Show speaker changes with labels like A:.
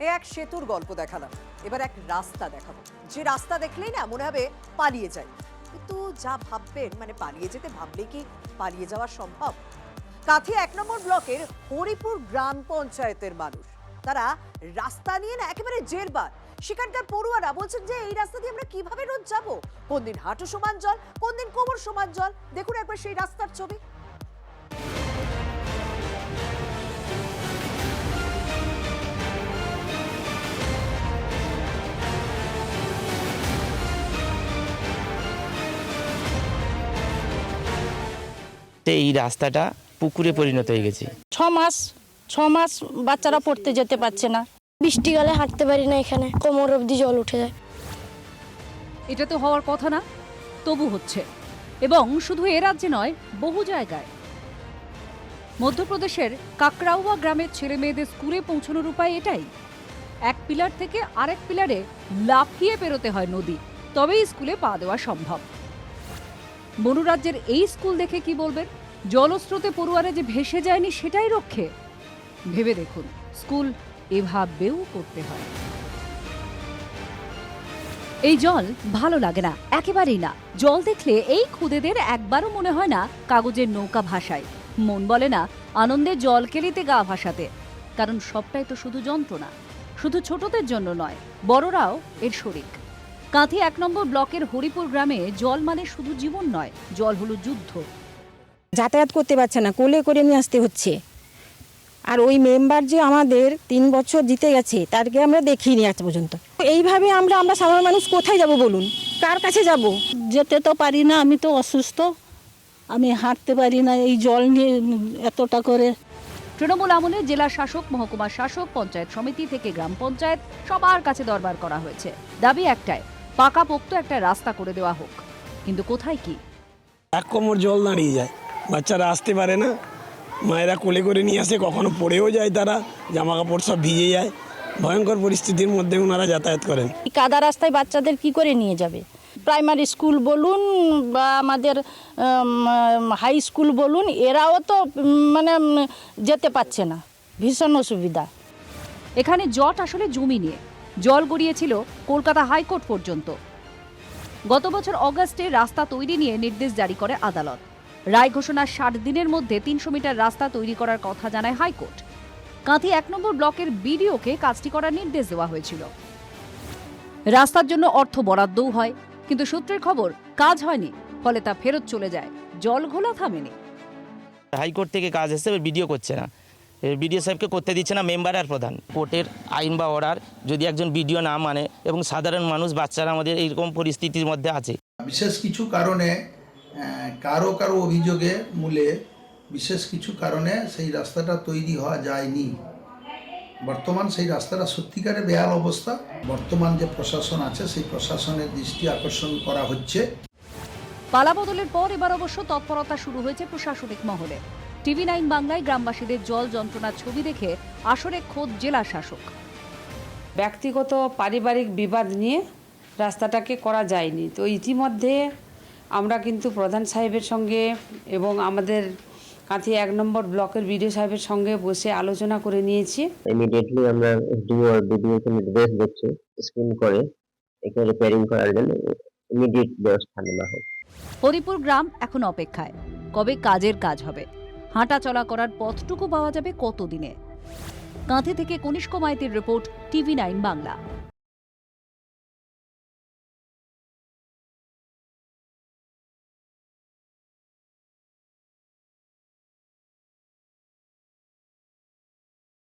A: এক সেতুর গল্প দেখালাম, এবার এক রাস্তা দেখাবো যে রাস্তা দেখলেই না মনে হবে পালিয়ে যাই। কিন্তু যা ভাববেন, মানে পালিয়ে যেতে ভাবলে কি পালিয়ে যাওয়া সম্ভব? কাঁথি 1 নম্বর ব্লকের হরিপুর গ্রাম পঞ্চায়েতের মানুষ, তারা রাস্তা নিয়ে না একেবারে জেরবার। সেখানকার পড়ুয়ারা বলছেন যে এই রাস্তা দিয়ে আমরা কিভাবে রোজ যাব? কোন দিন হাঁটু সমান জল, কোন দিন কোমর সমান জল। দেখুন একবার সেই রাস্তার ছবি।
B: এই রাস্তাটা পুকুরে পরিণত হয়ে গেছে।
C: 6 মাস বাচ্চারা পড়তে যেতে পারছে না।
D: বৃষ্টি গেলে হাঁটতে পারি না, এখানে কোমর অবধি জল উঠে যায়।
E: এটা তো হওয়ার কথা না, তবু হচ্ছে, এবং শুধু এ রাজ্যে নয়, বহু জায়গায়। মধ্যপ্রদেশের কাকরাউয়া গ্রামের ছেলে মেয়েদের স্কুলে পৌঁছানোর উপায় এটাই। এক পিলার থেকে আরেক পিলারে লাফিয়ে পেরোতে হয় নদী, তবেই স্কুলে পা দেওয়া সম্ভব। মনুরাজ্যের এই স্কুল দেখে কি বলবেন? জলস্রোতে পড়ুয়ারা যে ভেসে যায়নি সেটাই রক্ষে। ভেবে দেখুন, স্কুল এভাবেও করতে হয়। এই জল ভালো লাগে না, একেবারেই না। জল দেখলে এই খুদেদের একবারও মনে হয় না কাগজের নৌকা ভাসায়। মন বলে না আনন্দে জল কেলিতে গা ভাসাতে। কারণ সবটাই তো শুধু যন্ত্রণা। শুধু ছোটদের জন্য নয়, বড়রাও এর শরিক। কাঁথি 1 নম্বর ব্লকের হরিপুর গ্রামে জল মানে শুধু জীবন নয়, জল হলো যুদ্ধ।
C: যাতায়াত করতে পারছে না, কোলে করে নিয়ে আসতে হচ্ছে। আর ওই মেম্বার যে আমাদের 3 বছর জিতে গেছে, তারকে আমরা দেখিনি আজ পর্যন্ত। এইভাবে আমরা সাধারণ মানুষ কোথায় যাব বলুন? কার কাছে যাব?
F: যেতে তো পারি না, আমি তো অসুস্থ, আমি হাঁটতে পারি না এই জল নিয়ে এতটা করে।
E: তৃণমূল আমলে জেলা শাসক, মহকুমা শাসক, পঞ্চায়েত সমিতি থেকে গ্রাম পঞ্চায়েত সবার কাছে দরবার করা হয়েছে। দাবি একটাই, পাকাপোক্ত একটা রাস্তা করে দেওয়া হোক। কিন্তু কোথায় কি?
G: এক কোমর জল দাঁড়িয়ে যায়, বাচ্চারা আসতে পারে না, মায়েরা কোলে করে নিয়ে আসে, কখনো পড়েও যায়, তারা জামা কাপড় সব ভিজে যায়। ভয়ঙ্কর পরিস্থিতির মধ্যে ওনারা যাতায়াত করেন।
C: কাদা রাস্তায় বাচ্চাদের কি করে নিয়ে যাবে? প্রাইমারি স্কুল বলুন বা আমাদের হাই স্কুল বলুন, এরাও তো যেতে পারছে না, ভীষণ অসুবিধা।
E: এখানে জট আসলে জমি নিয়ে। জল গড়িয়েছিল কলকাতা হাইকোর্ট পর্যন্ত। গত বছর অগাস্টে রাস্তা তৈরি নিয়ে নির্দেশ জারি করে আদালত। রায় ঘোষণার 60 দিনের মধ্যে 300 মিটার রাস্তা তৈরি করার কথা জানায় হাইকোর্ট। কাঁথি 1 নম্বর ব্লকের বিডিওকে কাজটি করার নির্দেশ দেওয়া হয়েছিল। রাস্তার জন্য অর্থ বরাদ্দও হয়, কিন্তু সূত্রের খবর কাজ হয়নি, ফলে তা ফেরত চলে যায়। জল ঘোলা থামেনি।
B: হাইকোর্ট থেকে কাজ এসছে, বিডিও করছে না, বিডিও সাহেবকে করতে দিচ্ছে না মেম্বার আর প্রধান। কোর্টের আইন বা অর্ডার যদি একজন বিডিও না মানে, এবং সাধারণ মানুষ বাচ্চারা আমাদের এইরকম পরিস্থিতির মধ্যে আছে।
H: বিশেষ কিছু কারণে কারো অভিযোগে মূলে বিশেষ কিছু কারণে সেই রাস্তাটা তৈরি হওয়া যায়নি। বর্তমান সেই রাস্তাটা সত্যিকারে বেহাল অবস্থা। বর্তমান যে প্রশাসন আছে সেই প্রশাসনের দৃষ্টি আকর্ষণ করা হচ্ছে।
E: পালা বদলের পর এবার অবশ্য তৎপরতা শুরু হয়েছে প্রশাসনিক মহলে। TV9 বাংলায় গ্রামবাসীদের জল যন্ত্রণার ছবি দেখে আসরে খোদ জেলা শাসক।
I: ব্যক্তিগত পারিবারিক বিবাদ নিয়ে রাস্তাটাকে করা যায়নি। তো ইতিমধ্যে আমরা কিন্তু প্রধান সাহেবের সঙ্গে এবং আমাদের কাঁথি 1 নম্বর ব্লকের বিডিও সাহেবের সঙ্গে বসে আলোচনা করে নিয়েছি।
J: ইমিডিয়েটলি আমরা এসডিও আর বিডিওকে নির্দেশ দিচ্ছি স্কিম করে একে রিপেয়ারিং করার জন্য ইমিডিয়েট ব্যবস্থা নেওয়া হোক।
E: হরিপুর গ্রাম এখন অপেক্ষায়, কবে কাজের কাজ হবে, হাঁটা চলা করার পথটুকু পাওয়া যাবে কতদিনে। কাঁথি থেকে কনিষ্ক মাইতির রিপোর্ট, TV9 বাংলা।